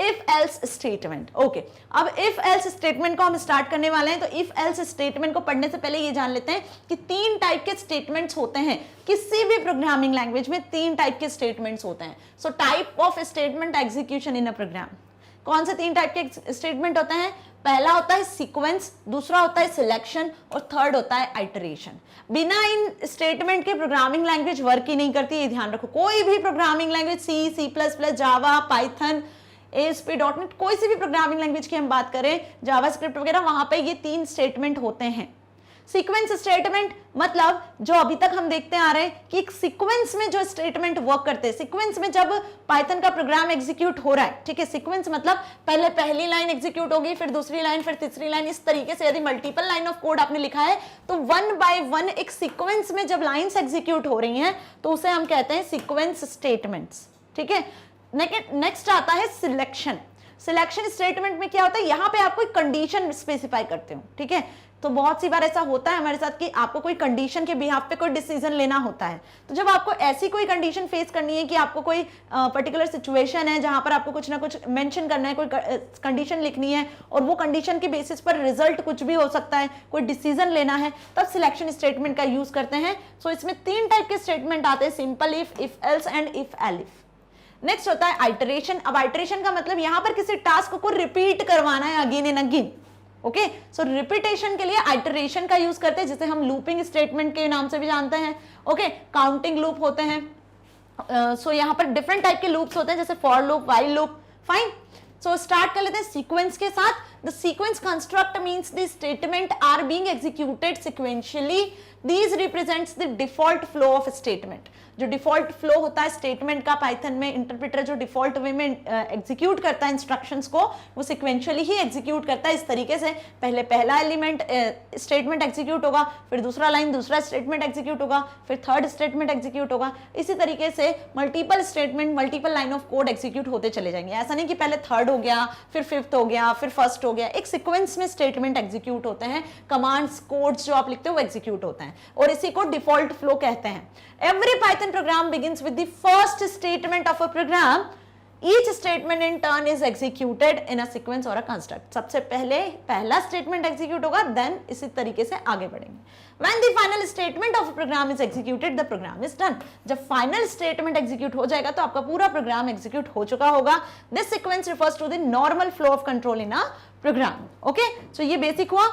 If else statement. Okay, अब if else statement को हम स्टार्ट करने वाले हैं। तो इफ एल्स स्टेटमेंट को पढ़ने से पहले ये जान लेते हैं कि 3 टाइप के स्टेटमेंट्स होते हैं। किसी भी प्रोग्रामिंग लैंग्वेज में 3 टाइप के स्टेटमेंट्स होते हैं। So type of statement execution in a program, कौन से 3 टाइप के स्टेटमेंट होते हैं? पहला होता है सीक्वेंस, दूसरा होता है सिलेक्शन और थर्ड होता है आइटरेशन। बिना इन स्टेटमेंट के प्रोग्रामिंग लैंग्वेज वर्क ही नहीं करती, ये ध्यान रखो। कोई भी प्रोग्रामिंग लैंग्वेज, सी, C++, जावा, पाइथन, ASP.NET, कोई सी भी प्रोग्रामिंग लैंग्वेज की हम बात करें, जावास्क्रिप्ट वगैरह, वहां पे ये 3 स्टेटमेंट होते हैं। सीक्वेंस स्टेटमेंट मतलब जो अभी तक हम देखते आ रहे हैं कि एक सीक्वेंस में जो स्टेटमेंट वर्क करते हैं। सीक्वेंस में जब पाइथन का प्रोग्राम एग्जीक्यूट हो रहा है, ठीक है, सीक्वेंस मतलब पहले पहली लाइन एग्जीक्यूट होगी, फिर दूसरी लाइन, फिर तीसरी लाइन, इस तरीके से यदि मल्टीपल लाइन ऑफ कोड आपने लिखा है तो 1 बाय 1 एक सीक्वेंस में जब लाइंस एग्जीक्यूट हो रही हैं तो उसे हम कहते हैं सीक्वेंस स्टेटमेंट्स, ठीक है। नेक्स्ट आता है सिलेक्शन। सिलेक्शन स्टेटमेंट में क्या होता है, यहां पे आप कोई कंडीशन स्पेसिफाई करते हो, ठीक है। तो बहुत सी बार ऐसा होता है हमारे साथ कि आपको कोई कंडीशन के बिहाफ पे कोई डिसीजन लेना होता है। तो जब आपको ऐसी कोई कंडीशन फेस करनी है कि आपको कोई पर्टिकुलर सिचुएशन है जहां पर आपको कुछ ना कुछ मेंशन करना है, कोई कंडीशन लिखनी है और वो कंडीशन के बेसिस पर रिजल्ट कुछ भी हो सकता है, कोई डिसीजन लेना है, तब सिलेक्शन स्टेटमेंट का यूज करते हैं। सो इसमें 3 टाइप के स्टेटमेंट आते हैं, simple if else and if elif. Next होता है आइटरेशन। अब आइटरेशन का मतलब यहां पर किसी टास्क को रिपीट करवाना है again and again. Okay, so repetition के लिए आइटरेशन का यूज करते हैं, जिसे हम लूपिंग स्टेटमेंट के नाम से भी जानते हैं। ओके, काउंटिंग लूप होते हैं। सो यहां पर डिफरेंट टाइप के लूप्स होते हैं, जैसे for loop, while loop. Fine, so start कर लेते हैं सीक्वेंस के साथ। The sequence construct means the statement are being executed sequentially. These represents the default flow of statement. जो डिफॉल्ट फ्लो होता है स्टेटमेंट का, पाइथन में इंटरप्रेटर जो डिफॉल्ट वे में एग्जीक्यूट करता है इंस्ट्रक्शंस को, वो सिक्वेंशियली ही एग्जीक्यूट करता है। इस तरीके से पहले पहला एलिमेंट स्टेटमेंट एग्जीक्यूट होगा, फिर दूसरा लाइन दूसरा स्टेटमेंट एग्जीक्यूट होगा, फिर थर्ड स्टेटमेंट एग्जीक्यूट होगा। इसी तरीके से multiple statement, multiple line of code execute होते चले जाएंगे। ऐसा नहीं कि पहले थर्ड हो गया, फिर फिफ्थ हो गया, फिर फर्स्ट हो गया। एक सीक्वेंस में स्टेटमेंट एग्जीक्यूट होते हैं, कमांड्स, कोड्स जो आप लिखते हो वो एग्जीक्यूट होते हैं, और इसी को डिफॉल्ट फ्लो कहते हैं। Every Python program begins with the first statement of a program. Each statement in turn is executed in a sequence or a construct. सबसे पहले पहला statement execute होगा, then इसी तरीके से आगे बढ़ेंगे। When the final statement of a program is executed, the program is done. जब final statement execute हो जाएगा तो आपका पूरा program execute हो चुका होगा। This sequence refers to the normal flow of control in a program. Okay? So ये basic हुआ।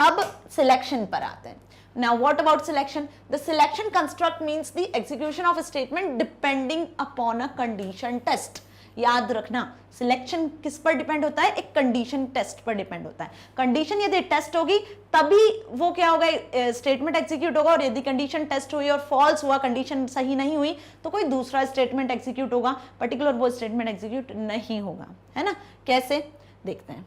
अब selection पर आते हैं। Now what about selection? The selection construct means the execution of a statement depending upon a condition test. याद रखना, selection किस पर डिपेंड होता है? एक कंडीशन टेस्ट पर डिपेंड होता है। कंडीशन यदि टेस्ट होगी तभी वो क्या होगा, स्टेटमेंट एग्जीक्यूट होगा, और यदि कंडीशन टेस्ट हुई और फॉल्स हुआ, कंडीशन सही नहीं हुई, तो कोई दूसरा स्टेटमेंट एग्जीक्यूट होगा, पर्टिकुलर वो स्टेटमेंट एग्जीक्यूट नहीं होगा, है ना। कैसे देखते हैं,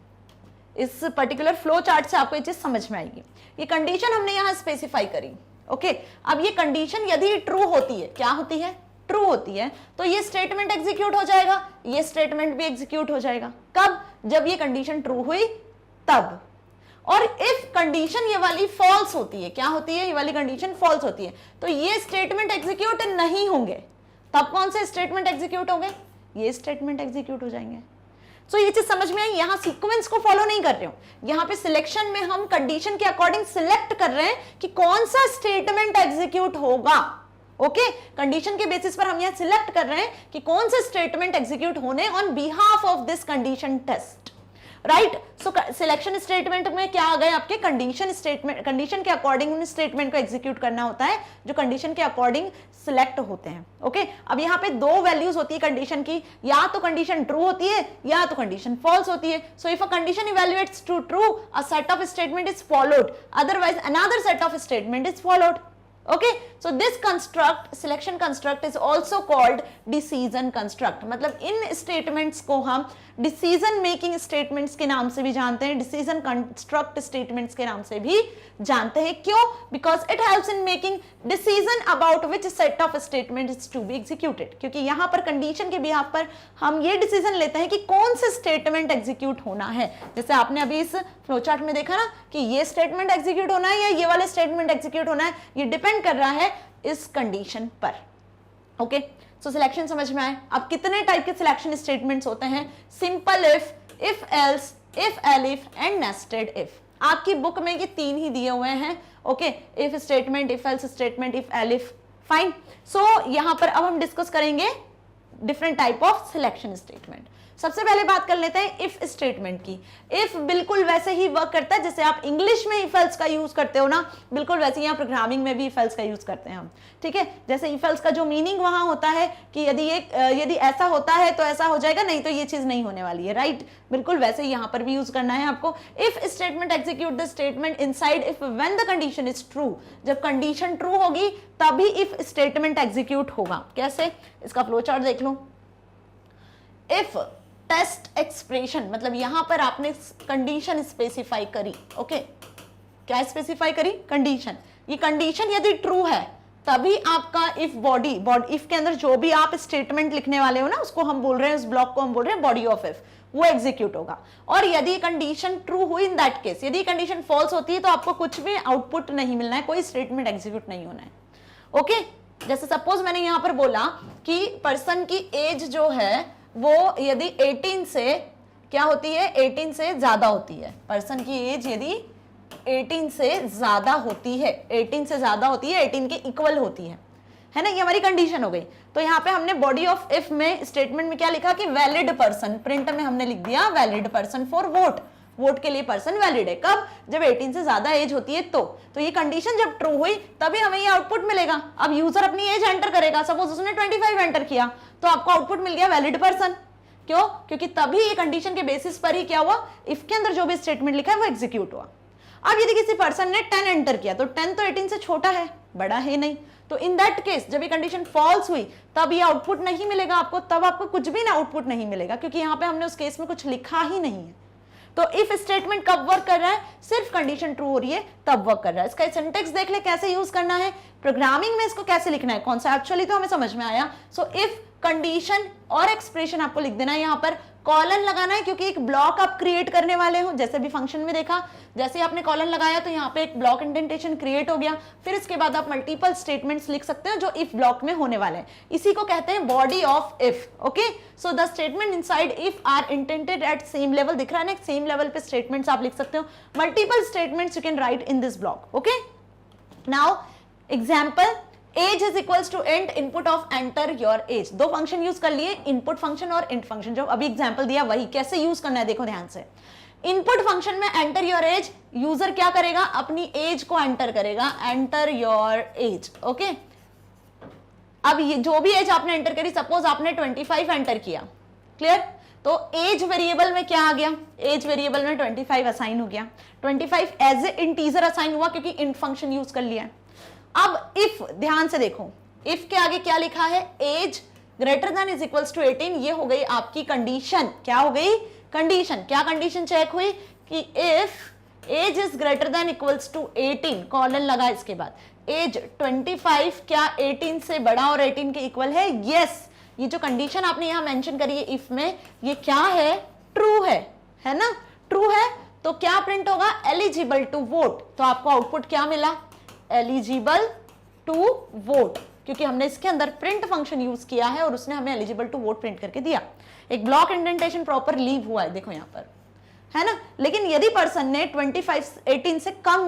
इस पर्टिकुलर फ्लो चार्ट से आपको ये चीज समझ में आएगी। ये कंडीशन हमने यहां स्पेसिफाई करी। ओके, अब ये कंडीशन यदि ट्रू होती है, क्या होती है? ट्रू होती है, तो ये स्टेटमेंट एग्जीक्यूट हो जाएगा, ये स्टेटमेंट भी एग्जीक्यूट हो जाएगा। कब? जब ये कंडीशन ट्रू हुई तब। और इफ कंडीशन ये वाली फॉल्स होती है, क्या होती है? ये वाली कंडीशन फॉल्स होती है, तो ये स्टेटमेंट एग्जीक्यूट नहीं होंगे। तब कौन से स्टेटमेंट एग्जीक्यूट होंगे? ये स्टेटमेंट एग्जीक्यूट हो जाएंगे। सो ये चीज समझ में आई। यहां सीक्वेंस को फॉलो नहीं कर रहे हो, यहां पे सिलेक्शन में हम कंडीशन के अकॉर्डिंग सिलेक्ट कर रहे हैं कि कौन सा स्टेटमेंट एग्जीक्यूट होगा। ओके, कंडीशन के बेसिस पर हम यहां सिलेक्ट कर रहे हैं कि कौन से स्टेटमेंट एग्जीक्यूट होने on behalf of this condition test, right. So selection statement में क्या आ गए आपके कंडीशन स्टेटमेंट, कंडीशन के अकॉर्डिंग उन स्टेटमेंट को एग्जीक्यूट करना होता है जो कंडीशन के अकॉर्डिंग सिलेक्ट होते हैं। ओके, अब यहाँ पे 2 वैल्यूज होती है कंडीशन की, या तो कंडीशन ट्रू होती है या तो कंडीशन फॉल्स होती है। So if a condition evaluates to true, a set of statement is followed, otherwise another set of statement is followed. Okay, so this construct, selection construct is also called decision construct. मतलब इन statements को हम decision making statements के नाम से भी जानते हैं, decision construct statements के नाम से भी जानते हैं। क्यों? Because it helps in making decision about which set of statement is to be executed. क्योंकि यहाँ पर condition के बिहाफ पर हम ये decision लेते हैं कि कौन से statement execute होना है। जैसे आपने अभी इस फ्लोचार्ट में देखा ना कि ये statement execute होना है या ये वाले statement execute होना है, ये डिपेंड कर रहा है इस कंडीशन पर। ओके, सो सिलेक्शन समझ में आए। अब कितने टाइप के सिलेक्शन स्टेटमेंट्स होते हैं? Simple if else, if elif and nested if. आपकी बुक में ये 3 ही दिए हुए हैं। Okay, if statement, if else statement, if elif, fine. So यहां पर अब हम डिस्कस करेंगे different type of selection statement. सबसे पहले बात कर लेते हैं इफ स्टेटमेंट की। इफ बिल्कुल वैसे ही वर्क करता है जैसे आप इंग्लिश में इफ एल्स का यूज करते हो ना, बिल्कुल वैसे ही यहाँ प्रोग्रामिंग में भी इफ एल्स का यूज करते हैं हम। ठीक है, जैसे इफ एल्स का जो मीनिंग वहां होता है कि यदि ऐसा होता है तो ऐसा हो जाएगा, नहीं तो ये चीज नहीं होने वाली है, राइट। बिल्कुल वैसे ही यहाँ पर भी यूज करना है आपको। If statement execute the statement inside if when the condition is true. जब कंडीशन ट्रू होगी तभी इफ स्टेटमेंट एग्जीक्यूट होगा। कैसे? इसका फ्लो चार्ट देख लो। इफ टेस्ट एक्सप्रेशन, मतलब यहां पर आपने कंडीशन स्पेसिफाई करी। ओके, क्या स्पेसिफाई करी? कंडीशन। ये कंडीशन यदि ट्रू है तभी आपका इफ बॉडी इफ के अंदर जो भी आप स्टेटमेंट लिखने वाले हो ना, उसको हम बोल रहे हैं, उस ब्लॉक को हम बोल रहे हैं बॉडी ऑफ इफ, वो एग्जीक्यूट होगा। और यदि कंडीशन ट्रू हुई इन दैट केस, यदि कंडीशन फॉल्स होती है तो आपको कुछ भी आउटपुट नहीं मिलना है, कोई स्टेटमेंट एग्जीक्यूट नहीं होना है। ओके, जैसे सपोज मैंने यहां पर बोला कि पर्सन की एज जो है वो यदि 18 से क्या होती है, 18 से ज्यादा होती है। पर्सन की एज यदि 18 से ज्यादा होती है, 18 से ज्यादा होती है, 18 के इक्वल होती है ना, ये हमारी कंडीशन हो गई। तो यहाँ पे हमने बॉडी ऑफ इफ में स्टेटमेंट में क्या लिखा कि वैलिड पर्सन, प्रिंट में हमने लिख दिया valid person for vote. Vote के लिए पर्सन वैलिड है कब? जब 18 से ज्यादा एज होती है तो ये कंडीशन जब ट्रू हुई तभी हमें ये आउटपुट मिलेगा। अब यूजर अपनी एज एंटर करेगा, सपोज उसने 25 एंटर किया तो आपको आउटपुट मिल गया वैलिड पर्सन। क्यों? क्योंकि तभी ये कंडीशन के बेसिस पर ही क्या हुआ, इफ के अंदर जो भी स्टेटमेंट लिखा है वो एग्जीक्यूट हुआ। अब यदि किसी पर्सन ने 10 एंटर किया तो 10 तो 18 से छोटा है, बड़ा है नहीं, तो इन दैट केस जब ये कंडीशन फॉल्स हुई तब ये आउटपुट नहीं मिलेगा आपको, तब आपको कुछ भी ना आउटपुट नहीं मिलेगा, क्योंकि यहाँ पे हमने उस केस में कुछ लिखा ही नहीं है। तो इफ स्टेटमेंट कब वर्क कर रहा है? सिर्फ कंडीशन ट्रू हो रही है तब वर्क कर रहा है। इसका सिंटेक्स देख ले कैसे यूज करना है, प्रोग्रामिंग में इसको कैसे लिखना है, कॉन्सेप्चुअली तो हमें समझ में आया। सो इफ कंडीशन और एक्सप्रेशन आपको लिख देना है, यहाँ पर कॉलन लगाना है क्योंकि एक ब्लॉक आप क्रिएट करने वाले हो। जैसे भी फंक्शन में देखा, जैसे आपने कॉलन लगाया तो यहाँ पे एक ब्लॉक इंडेंटेशन क्रिएट हो गया, फिर इसके बाद आप मल्टीपल स्टेटमेंट्स लिख सकते हो जो इफ ब्लॉक में होने वाले हैं। इसी को कहते हैं body of if. Okay, so the statement inside if are intended at same level, दिख रहा है ना, सेम लेवल पे स्टेटमेंट्स आप लिख सकते हो, multiple statements you can write in this block. Okay, now example, age is equals to int input of enter your age. दो फंक्शन यूज कर लिए, इनपुट फंक्शन और इंट फंक्शन, जो अभी एग्जांपल दिया वही। कैसे यूज करना है देखो ध्यान से। इनपुट फंक्शन में एंटर योर एज, यूजर क्या करेगा, अपनी एज को एंटर करेगा, एंटर योर एज। ओके, अब ये जो भी एज आपने एंटर करी, सपोज आपने 25 एंटर किया, क्लियर, तो एज वेरिएबल में क्या आ गया, एज वेरिएबल में 25 असाइन हो गया, 25 एज ए इंटीजर असाइन हुआ क्योंकि इंट फंक्शन यूज कर लिया। अब इफ, ध्यान से देखो, इफ के आगे क्या लिखा है, age greater than is equals to 18, ये हो गई आपकी कंडीशन। क्या हो गई? कंडीशन। क्या कंडीशन चेक हुई कि if age is greater than equals to 18, colon लगा, इसके बाद एज 25 क्या 18 से बड़ा और 18 के इक्वल है? यस। ये जो कंडीशन आपने यहां मेंशन करी है इफ में, ये क्या है? ट्रू है ना? ट्रू है तो क्या प्रिंट होगा? Eligible to vote. तो आपको आउटपुट क्या मिला? एलिजिबल टू वोट, क्योंकि हमने इसके अंदर प्रिंट फंक्शन यूज किया है और उसने हमें एलिजिबल टू वोट प्रिंट करके दिया। एक ब्लॉक इंडेंटेशन प्रॉपर लीव हुआ है, देखो यहां पर, है ना। लेकिन यदि पर्सन ने 18 से कम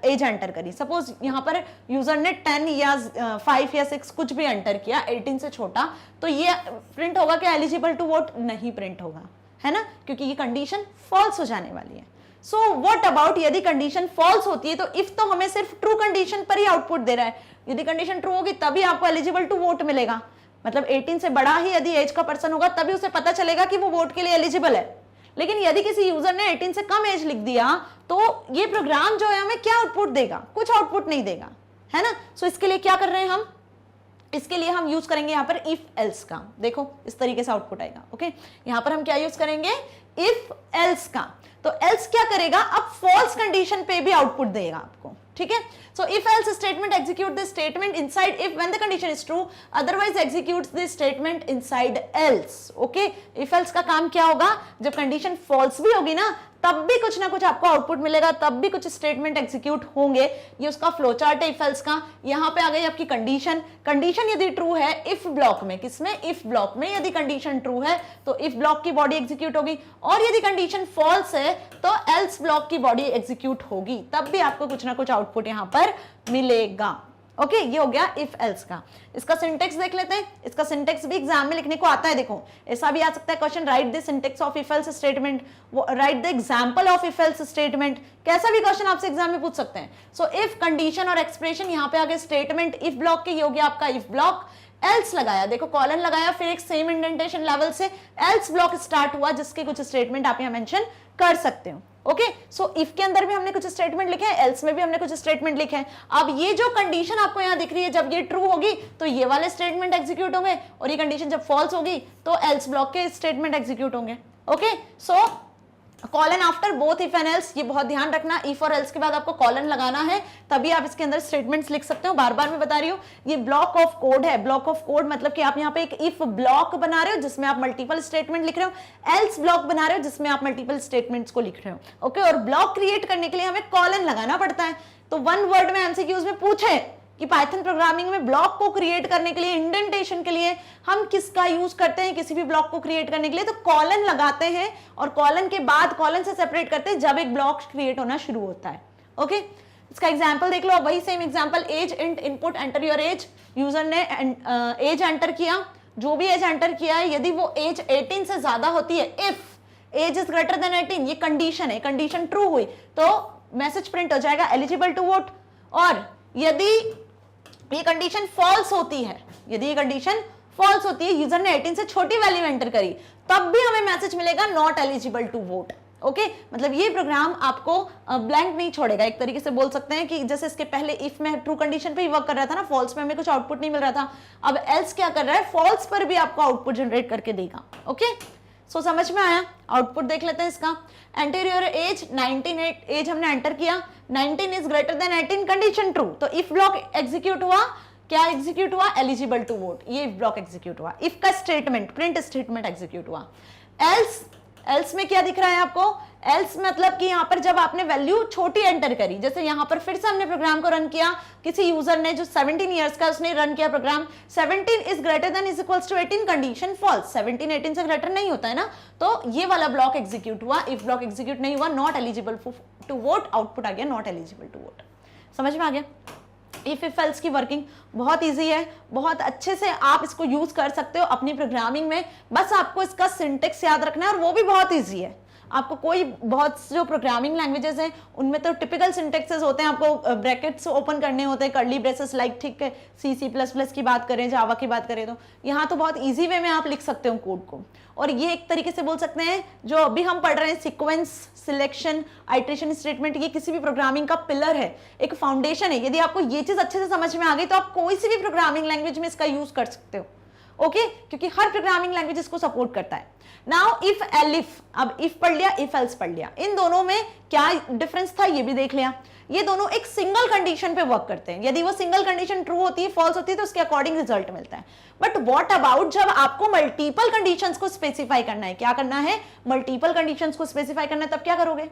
एज एंटर करी, सपोज यहां पर यूजर ने 10 या 5 या 6 कुछ भी एंटर किया 18 से छोटा, तो ये प्रिंट होगा कि एलिजिबल टू वोट? नहीं प्रिंट होगा, है ना, क्योंकि ये कंडीशन फॉल्स हो जाने वाली है। सो व्हाट अबाउट यदि कंडीशन फॉल्स होती है? तो इफ तो हमें सिर्फ ट्रू कंडीशन पर ही आउटपुट दे रहा है, यदि कंडीशन ट्रू होगी तभी आपको एलिजिबल टू वोट मिलेगा, मतलब 18 से बड़ा ही यदि एज का पर्सन होगा तभी उसे पता चलेगा कि वो वोट के लिए एलिजिबल है। लेकिन यदि किसी यूजर ने 18 से कम एज लिख दिया तो ये प्रोग्राम जो है हमें क्या आउटपुट देगा? कुछ आउटपुट नहीं देगा, है ना। सो इसके लिए क्या कर रहे हैं हम? इसके लिए हम यूज करेंगे यहाँ पर इफ एल्स का। देखो इस तरीके से आउटपुट आएगा। ओके, यहाँ पर हम क्या यूज करेंगे? इफ एल्स का। तो एल्स क्या करेगा? अब फॉल्स कंडीशन पे भी आउटपुट देगा आपको, ठीक है। So if else statement execute the statement inside if when the condition is true, otherwise executes the statement inside else. Okay, if else का काम क्या होगा? जब कंडीशन फॉल्स भी होगी ना तब भी कुछ ना कुछ आपको आउटपुट मिलेगा, तब भी कुछ स्टेटमेंट एग्जीक्यूट होंगे। ये उसका फ्लो चार्ट है इफ एल्स का। यहाँ पे आ गई आपकी कंडीशन। कंडीशन यदि ट्रू है इफ ब्लॉक में, किसमें, इफ ब्लॉक में, यदि कंडीशन ट्रू है तो इफ ब्लॉक की बॉडी एग्जीक्यूट होगी, और यदि कंडीशन फॉल्स है तो एल्स ब्लॉक की बॉडी एग्जीक्यूट होगी, तब भी आपको कुछ ना कुछ आउटपुट यहाँ पर मिलेगा। ओके, ये हो गया इफ एल्स का। इसका सिंटेक्स देख लेते हैं। इसका सिंटेक्स भी एग्जाम में लिखने को आता है। देखो ऐसा भी आ सकता है question, write the syntax of if else statement, write the example of if else statement, कैसा भी क्वेश्चन आपसे एग्जाम में पूछ सकते हैं। सो इफ कंडीशन और एक्सप्रेशन, यहाँ पे आगे स्टेटमेंट इफ ब्लॉक के, ये हो गया आपका इफ ब्लॉक। एल्स लगाया, देखो कॉलन लगाया, फिर एक सेम इंडेंटेशन लेवल से एल्स ब्लॉक स्टार्ट हुआ, जिसके कुछ स्टेटमेंट आप यहाँ मेंशन कर सकते हो। ओके, सो इफ के अंदर भी हमने कुछ स्टेटमेंट लिखे हैं, एल्स में भी हमने कुछ स्टेटमेंट लिखे हैं। अब ये जो कंडीशन आपको यहाँ दिख रही है, जब ये ट्रू होगी तो ये वाले स्टेटमेंट एग्जीक्यूट होंगे, और ये कंडीशन जब फॉल्स होगी तो एल्स ब्लॉक के स्टेटमेंट एग्जीक्यूट होंगे। Okay, so colon after both if and else, ये बहुत ध्यान रखना, इफ और एल्स के बाद आपको कॉलन लगाना है, तभी आप इसके अंदर स्टेटमेंट्स लिख सकते हो। बार बार मैं बता रही हूँ, ये ब्लॉक ऑफ कोड है। ब्लॉक ऑफ कोड मतलब कि आप यहाँ पे एक इफ ब्लॉक बना रहे हो जिसमें आप मल्टीपल स्टेटमेंट लिख रहे हो, एल्स ब्लॉक बना रहे हो जिसमें आप मल्टीपल स्टेटमेंट्स को लिख रहे हो। ओके, और ब्लॉक क्रिएट करने के लिए हमें कॉलन लगाना पड़ता है। तो वन वर्ड में एमसीक्यूज में पूछे कि पाइथन प्रोग्रामिंग में ब्लॉक को क्रिएट करने के लिए, इंडेंटेशन के लिए हम किसका यूज करते हैं, किसी भी ब्लॉक को क्रिएट करने के लिए, तो कॉलन लगाते हैं, और कॉलन के बाद कॉलन से सेपरेट करते हैं जब एक ब्लॉक क्रिएट होना शुरू होता है। ओके, इसका एग्जांपल देख लो, वही same example, age int input enter your age, user ने एज एंटर किया, जो भी एज एंटर किया है, यदि वो एज 18 से ज्यादा होती है, if age is greater than 18, ये कंडीशन है, कंडीशन ट्रू हुई तो मैसेज प्रिंट हो जाएगा एलिजिबल टू वोट। और यदि ये कंडीशन फॉल्स होती है, यदि ये कंडीशन फॉल्स होती है, यूजर ने 18 से छोटी वैल्यू एंटर करी, तब भी हमें मैसेज मिलेगा not eligible to vote. Okay, मतलब ये प्रोग्राम आपको ब्लैंक नहीं छोड़ेगा। एक तरीके से बोल सकते हैं कि जैसे इसके पहले इफ में ट्रू कंडीशन पे ही वर्क कर रहा था ना, फॉल्स में हमें कुछ आउटपुट नहीं मिल रहा था, अब एल्स क्या कर रहा है, फॉल्स पर भी आपको आउटपुट जनरेट करके देगा। ओके, सो समझ में आया। आउटपुट देख लेते हैं इसका। एंटर योर एज, 19 एज हमने एंटर किया, 19 is greater than 18, condition true, तो इफ ब्लॉक एग्जीक्यूट हुआ, क्या एग्जीक्यूट हुआ, एलिजिबल टू वोट, ये इफ ब्लॉक एग्जीक्यूट हुआ। इफ का स्टेटमेंट, प्रिंट स्टेटमेंट एग्जीक्यूट हुआ। एल्स, एल्स में क्या दिख रहा है आपको, एल्स मतलब कि यहाँ पर जब आपने वैल्यू छोटी एंटर करी, जैसे यहाँ पर फिर से हमने प्रोग्राम को रन किया, किसी यूजर ने जो 17 इयर्स का, उसने रन किया program, 17 is greater than is equals to 18, condition false, 17 18 से ग्रेटर नहीं होता है ना, तो ये वाला ब्लॉक एग्जीक्यूट हुआ। इफ ब्लॉक एग्जीक्यूट नहीं हुआ, not eligible to vote, output आ गया नॉट एलिजिबल टू वोट। समझ में आ गया। इफ एल्स की वर्किंग बहुत इजी है, बहुत अच्छे से आप इसको यूज कर सकते हो अपनी प्रोग्रामिंग में, बस आपको इसका सिंटेक्स याद रखना है, और वो भी बहुत इजी है। आपको कोई बहुत जो प्रोग्रामिंग लैंग्वेजेस हैं उनमें तो टिपिकल सिंटेक्सेस होते हैं, आपको ब्रैकेट्स ओपन करने होते हैं, कर्ली ब्रेसेस, लाइक ठीक है C++ की बात करें, जावा की बात करें, तो यहाँ तो बहुत इजी वे में आप लिख सकते हो कोड को। और ये एक तरीके से बोल सकते हैं जो अभी हम पढ़ रहे हैं, सीक्वेंस, सिलेक्शन, आइट्रेशन स्टेटमेंट, ये किसी भी प्रोग्रामिंग का पिलर है, एक फाउंडेशन है। यदि आपको ये चीज अच्छे से समझ में आ गई तो आप कोई सी भी प्रोग्रामिंग लैंग्वेज में इसका यूज कर सकते हो। ओके, क्योंकि हर प्रोग्रामिंग लैंग्वेज इसको सपोर्ट करता है। नाउ इफ एलिफ, अब इफ पढ़ लिया, इफ एल्स पढ़ लिया, इन दोनों में क्या डिफरेंस था ये भी देख लिया। ये दोनों एक सिंगल कंडीशन पे वर्क करते हैं, यदि वो सिंगल कंडीशन ट्रू होती है, फॉल्स होती है, तो उसके अकॉर्डिंग रिजल्ट मिलता है। बट व्हाट अबाउट जब आपको मल्टीपल कंडीशंस को स्पेसिफाई करना है, क्या करना है, मल्टीपल कंडीशंस को स्पेसिफाई करना है, तब क्या करोगे,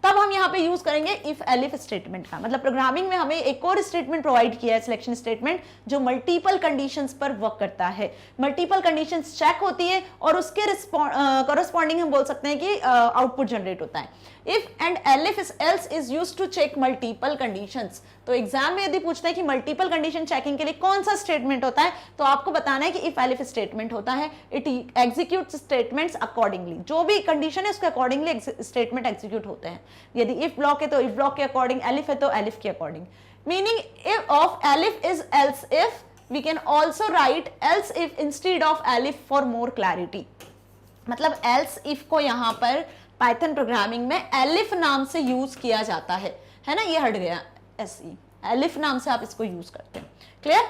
तब हम यहाँ पे यूज करेंगे इफ एलिफ स्टेटमेंट का। मतलब प्रोग्रामिंग में हमें एक और स्टेटमेंट प्रोवाइड किया है, सिलेक्शन स्टेटमेंट, जो मल्टीपल कंडीशंस पर वर्क करता है। मल्टीपल कंडीशंस चेक होती है और उसके कॉरस्पॉन्डिंग हम बोल सकते हैं कि आउटपुट जनरेट होता है। If and elif else is used to check multiple conditions. तो एग्जाम में यदि पूछते हैं कि मल्टीपल कंडीशन चेकिंग के लिए कौन सा स्टेटमेंट होता है, तो आपको बताना है कि इफ एलिफ स्टेटमेंट होता है। इट एग्जीक्यूट्स स्टेटमेंट्स अकॉर्डिंगली, जो भी कंडीशन है उसके अकॉर्डिंगली स्टेटमेंट एग्जीक्यूट होते हैं। यदि इफ ब्लॉक है तो इफ ब्लॉक के अकॉर्डिंग, एलिफ है तो एलिफ के according. Meaning if of elif is else if, we can also write else if instead of elif for more clarity. मतलब एल्स इफ को यहाँ पर पाइथन प्रोग्रामिंग में एलिफ नाम से यूज किया जाता है ना, ये हट गया एसई, एलिफ नाम से आप इसको यूज करते हैं। क्लियर?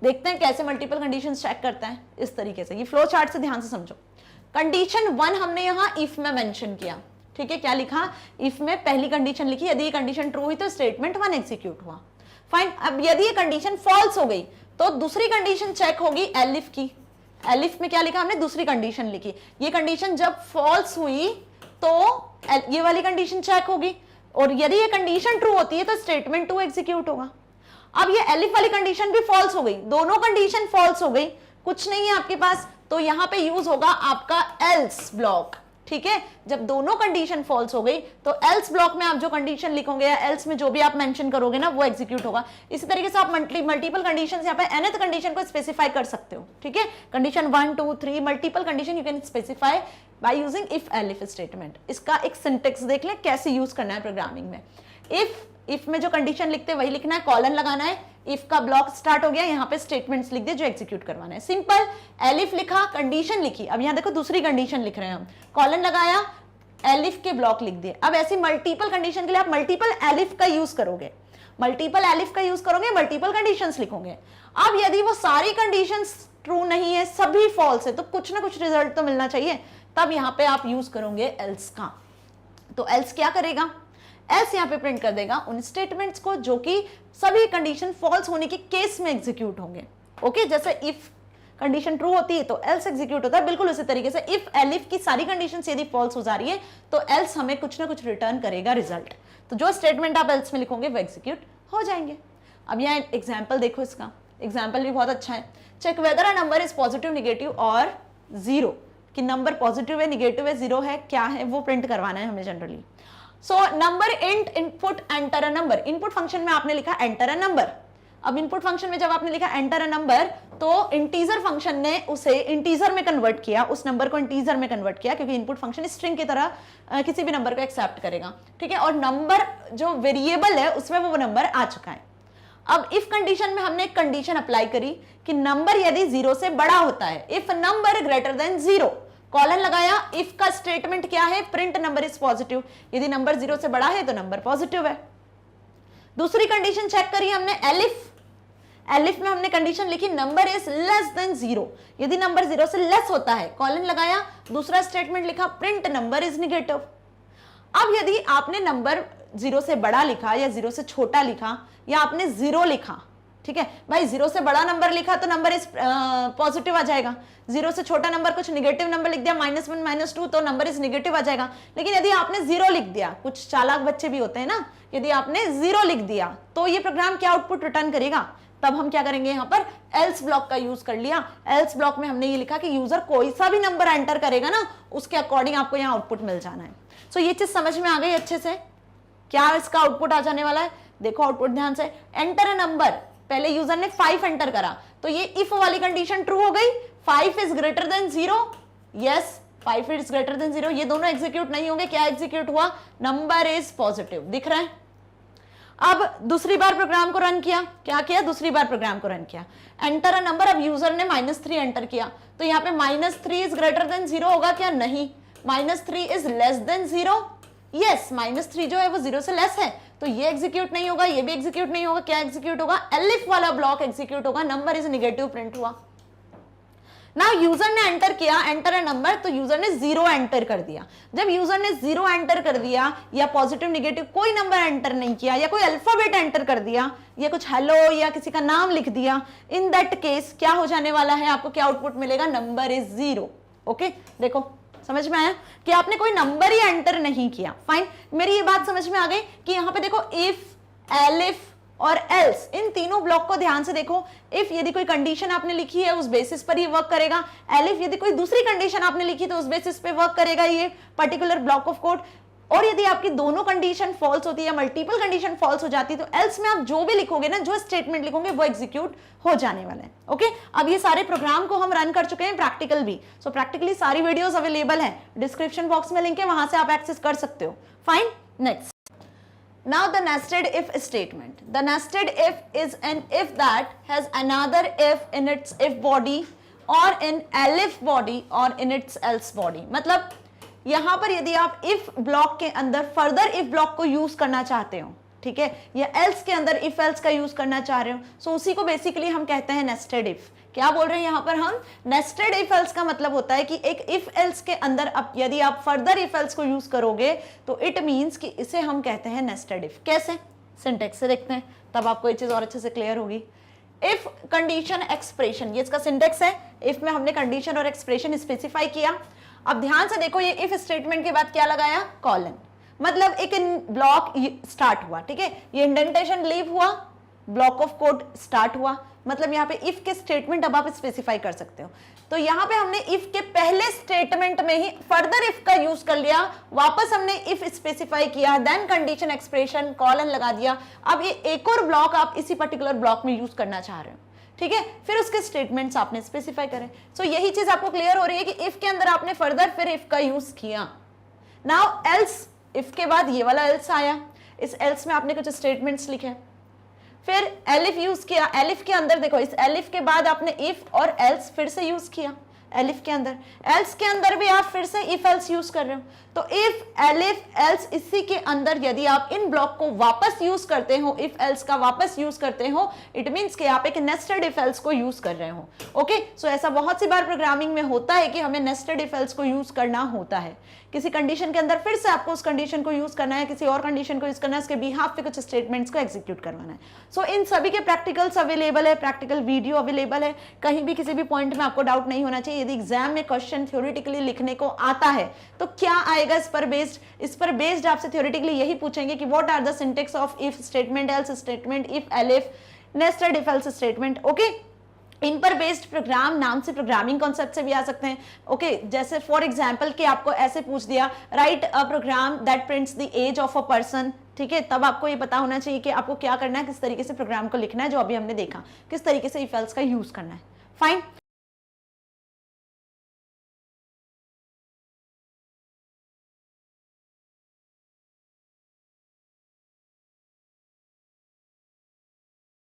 देखते हैं कैसे मल्टीपल कंडीशंस चेक करता है, इस तरीके से। ये फ्लो चार्ट से ध्यान से समझो। कंडीशन 1 हमने यहाँ इफ में मेंशन किया, ठीक है, क्या लिखा, इफ में पहली कंडीशन लिखी, यदि ये कंडीशन ट्रू हुई तो स्टेटमेंट 1 एग्जीक्यूट हुआ। फाइन। अब यदि ये कंडीशन फॉल्स हो गई तो दूसरी कंडीशन चेक होगी एलिफ की। एलिफ में क्या लिखा हमने, दूसरी कंडीशन लिखी। ये कंडीशन जब फॉल्स हुई तो ये वाली कंडीशन चेक होगी, और यदि ये कंडीशन ट्रू होती है तो स्टेटमेंट 2 एग्जीक्यूट होगा। अब ये एलिफ वाली कंडीशन भी फॉल्स हो गई, दोनों कंडीशन फॉल्स हो गई, कुछ नहीं है आपके पास, तो यहां पे यूज होगा आपका एल्स ब्लॉक। ठीक है, जब दोनों कंडीशन फॉल्स हो गई तो एल्स ब्लॉक में आप जो कंडीशन लिखोगे या एल्स में जो भी आप मेंशन करोगे ना वो एग्जीक्यूट होगा। इसी तरीके से आप मल्टीपल कंडीशंस यहाँ पे nth कंडीशन को स्पेसिफाई कर सकते हो। ठीक है, condition 1 2 3 multiple condition you can specify by using if elif statement. इसका एक सिंटेक्स देख लें कैसे यूज करना है प्रोग्रामिंग में। इफ में जो कंडीशन लिखते हैं वही लिखना है, कॉलन लगाना है, इफ का ब्लॉक स्टार्ट हो गया, यहाँ पे स्टेटमेंट्स लिख दिए जो एग्जीक्यूट करवाना है। सिंपल, एलिफ लिखा, कंडीशन लिखी, अब यहाँ देखो दूसरी कंडीशन लिख रहे हैं हम, कॉलन लगाया, एलिफ के ब्लॉक लिख दिए। अब ऐसी मल्टीपल कंडीशन के लिए आप मल्टीपल एलिफ का यूज करोगे, मल्टीपल एलिफ का यूज करोगे, मल्टीपल कंडीशंस लिखोगे। अब यदि वो सारी कंडीशंस ट्रू नहीं है, सभी फॉल्स है, तो कुछ ना कुछ रिजल्ट तो मिलना चाहिए, तब यहाँ पे आप यूज करोगे एल्स का। तो एल्स क्या करेगा, एल्स यहाँ पे प्रिंट कर देगा उन स्टेटमेंट्स को जो कि सभी कंडीशन फॉल्स होने के केस में एग्जीक्यूट होंगे। ओके, जैसे इफ कंडीशन ट्रू होती है तो एल्स एग्जीक्यूट होता है, बिल्कुल उसी तरीके से इफ एलिफ की सारी कंडीशंस यदि फॉल्स हो जा रही है तो एल्स हमें कुछ ना कुछ रिटर्न करेगा रिजल्ट। तो जो स्टेटमेंट आप एल्स में लिखोगे वो एग्जीक्यूट हो जाएंगे। अब यहाँ एग्जाम्पल देखो, इसका एग्जाम्पल भी बहुत अच्छा है। Check whether a number is positive, negative और जीरो, कि नंबर पॉजिटिव है, निगेटिव है, जीरो है, क्या है वो प्रिंट करवाना है हमें generally. So number int input enter a number, input function में आपने लिखा एंटर अ नंबर। अब इनपुट फंक्शन में जब आपने लिखा एंटर अ नंबर तो इंटीजर फंक्शन ने उसे इंटीजर में कन्वर्ट किया, उस नंबर को इंटीजर में कन्वर्ट किया, क्योंकि इनपुट फंक्शन स्ट्रिंग की तरह किसी भी नंबर को एक्सेप्ट करेगा। ठीक है, और नंबर जो वेरिएबल है उसमें वो नंबर आ चुका है। अब इफ कंडीशन में हमने एक कंडीशन अप्लाई करी कि नंबर यदि जीरो से बड़ा होता है, if number greater than zero, colon लगाया, इफ का स्टेटमेंट क्या है, प्रिंट नंबर इज पॉजिटिव, यदि नंबर जीरो से बड़ा है तो नंबर पॉजिटिव है। दूसरी कंडीशन चेक करी हमने एलिफ, एलिफ में हमने कंडीशन लिखी number is less than zero, यदि नंबर जीरो से लेस होता है, कॉलन लगाया, दूसरा स्टेटमेंट लिखा प्रिंट नंबर इज निगेटिव। अब यदि आपने नंबर जीरो से बड़ा लिखा या जीरो से छोटा लिखा या आपने जीरो लिखा, ठीक है भाई, जीरो से बड़ा नंबर लिखा तो नंबर इज पॉजिटिव आ जाएगा, जीरो से छोटा नंबर कुछ निगेटिव नंबर लिख दिया -1 -2 तो नंबर इज निगेटिव आ जाएगा। लेकिन यदि आपने जीरो लिख दिया, कुछ चालाक बच्चे भी होते हैं ना, यदि आपने जीरो लिख दिया तो ये प्रोग्राम क्या आउटपुट रिटर्न करेगा, तब हम क्या करेंगे, यहाँ पर एल्स ब्लॉक का यूज कर लिया। एल्स ब्लॉक में हमने ये लिखा कि यूजर कोई सा भी नंबर एंटर करेगा ना उसके अकॉर्डिंग आपको यहाँ आउटपुट मिल जाना है। सो ये चीज समझ में आ गई अच्छे से, क्या इसका आउटपुट आ जाने वाला है। देखो आउटपुट ध्यान से, एंटर अ नंबर, पहले यूजर ने 5 एंटर करा तो ये इफ वाली कंडीशन ट्रू हो गई, 5 is greater then 0, yes 5 is greater then 0, ये दोनों एग्जीक्यूट नहीं होंगे, क्या एग्जीक्यूट हुआ, नंबर इज पॉजिटिव, दिख रहा है। अब दूसरी बार प्रोग्राम को रन किया, क्या किया, दूसरी बार प्रोग्राम को रन किया, एंटर अ नंबर, अब यूजर ने -3 एंटर किया तो यहाँ पे -3 इज ग्रेटर देन 0 होगा क्या, नहीं, -3 इज लेस देन 0, यस -3 जो है वो 0 से लेस है, तो ये एग्जीक्यूट नहीं होगा, ये भी एग्जीक्यूट नहीं होगा, क्या एग्जीक्यूट होगा, एलिफ वाला ब्लॉक एग्जीक्यूट होगा, नंबर इज निगेटिव प्रिंट हुआ। ना यूजर ने एंटर किया, एंटर अ नंबर, तो यूजर ने 0 एंटर कर दिया। जब यूजर ने 0 एंटर कर दिया या पॉजिटिव निगेटिव कोई नंबर एंटर नहीं किया या कोई अल्फाबेट एंटर कर दिया या कुछ हेलो या किसी का नाम लिख दिया, इन दैट केस क्या हो जाने वाला है, आपको क्या आउटपुट मिलेगा, नंबर इज 0। ओके, देखो समझ में आया कि आपने कोई नंबर ही एंटर नहीं किया। फाइन, मेरी ये बात समझ में आ गई कि यहाँ पे देखो इफ, एलिफ और एल्स, इन तीनों ब्लॉक को ध्यान से देखो। इफ यदि कोई कंडीशन आपने लिखी है उस बेसिस पर ये वर्क करेगा, एलिफ यदि कोई दूसरी कंडीशन आपने लिखी तो उस बेसिस पे वर्क करेगा ये पर्टिकुलर ब्लॉक ऑफ कोड, और यदि आपकी दोनों कंडीशन फॉल्स होती है या मल्टीपल कंडीशन फॉल्स हो जाती है तो एल्स में आप जो भी लिखोगे ना, जो स्टेटमेंट लिखोगे वो एग्जीक्यूट हो जाने वाला है। ओके, अब ये सारे प्रोग्राम को हम रन कर चुके हैं, प्रैक्टिकल भी, सो प्रैक्टिकली सारी वीडियोस अवेलेबल है, डिस्क्रिप्शन बॉक्स में लिंक है, वहां से आप एक्सेस कर सकते हो। Fine, next, now the nested if statement. The nested if is an if that has another if in its if body or in elif body or in its else body. मतलब यहां पर यदि आप if block के अंदर further if block को use करना चाहते हो, ठीक है, या else के अंदर if else का यूज करना चाह रहे हो, सो उसी को बेसिकली हम कहते हैं नेस्टेड इफ। क्या बोल रहे हैं यहाँ पर हम, नेस्टेड इफ एल्स का मतलब होता है कि एक इफ एल्स के अंदर अब यदि आप फर्दर इफ एल्स को यूज करोगे तो इट मींस कि इसे हम कहते हैं नेस्टेड इफ। कैसे, सिंटेक्स से देखते हैं, तब आपको ये चीज और अच्छे से क्लियर होगी। इफ कंडीशन एक्सप्रेशन, ये इसका सिंटेक्स है। इफ में हमने कंडीशन और एक्सप्रेशन स्पेसिफाई किया। अब ध्यान से देखो, ये इफ स्टेटमेंट के बाद क्या लगाया, कॉलन, मतलब एक ब्लॉक स्टार्ट हुआ, ठीक है, ये इंडेंटेशन लीव हुआ, ब्लॉक ऑफ कोड स्टार्ट हुआ, मतलब यहाँ पे इफ के स्टेटमेंट अब आप स्पेसिफाई कर सकते हो। तो यहाँ पे हमने इफ के पहले स्टेटमेंट में ही फर्दर इफ का यूज कर लिया, वापस हमने इफ स्पेसिफाई किया, देन कंडीशन एक्सप्रेशन, कॉलन लगा दिया। अब ये एक और ब्लॉक आप इसी पर्टिकुलर ब्लॉक में यूज करना चाह रहे हो, ठीक है, फिर उसके स्टेटमेंट्स आपने स्पेसिफाई करें। सो यही चीज आपको क्लियर हो रही है कि इफ के अंदर आपने फर्दर फिर इफ का यूज किया। नाउ एल्स, इफ के बाद ये वाला एल्स आया, इस एल्स में आपने कुछ स्टेटमेंट्स लिखे, फिर एलिफ यूज किया, एलिफ के अंदर देखो, इस एलिफ के बाद आपने इफ और एल्स फिर से यूज किया एलिफ के अंदर, एल्स के अंदर भी आप फिर से इफ एल्स यूज कर रहे हो। तो इफ एलिफ एल्स, इसी के अंदर यदि आप इन ब्लॉक को वापस यूज करते हो, इफ एल्स का वापस यूज करते हो, इट मींस कि आप एक नेस्टेड इफ एल्स को यूज कर रहे हो। ओके, सो ऐसा बहुत सी बार प्रोग्रामिंग में होता है कि हमें नेस्टेड इफ एल्स को यूज करना होता है। किसी कंडीशन के अंदर फिर से आपको उस कंडीशन को यूज करना है, किसी और कंडीशन को यूज करना है, उसके बिहाफ पे कुछ स्टेटमेंट्स को एग्जीक्यूट करवाना है। सो इन सभी के प्रैक्टिकल्स अवेलेबल है, प्रैक्टिकल वीडियो अवेलेबल है, कहीं भी किसी भी पॉइंट में आपको डाउट नहीं होना चाहिए। यदि एग्जाम में क्वेश्चन थ्योरेटिकली लिखने को आता है तो क्या आएगा इस पर बेस्ड आपसे थ्योरेटिकली यही पूछेंगे कि what are the syntax of if statement, else statement, if elif, nested if else statement. Okay, इन पर बेस्ड प्रोग्राम नाम से प्रोग्रामिंग कॉन्सेप्ट से भी आ सकते हैं। ओके, जैसे फॉर एग्जांपल कि आपको ऐसे पूछ दिया, write a program that prints the age of a person, ठीक है, तब आपको ये पता होना चाहिए कि आपको क्या करना है, किस तरीके से प्रोग्राम को लिखना है, जो अभी हमने देखा, किस तरीके से इफ एल्स का यूज करना है। फाइन,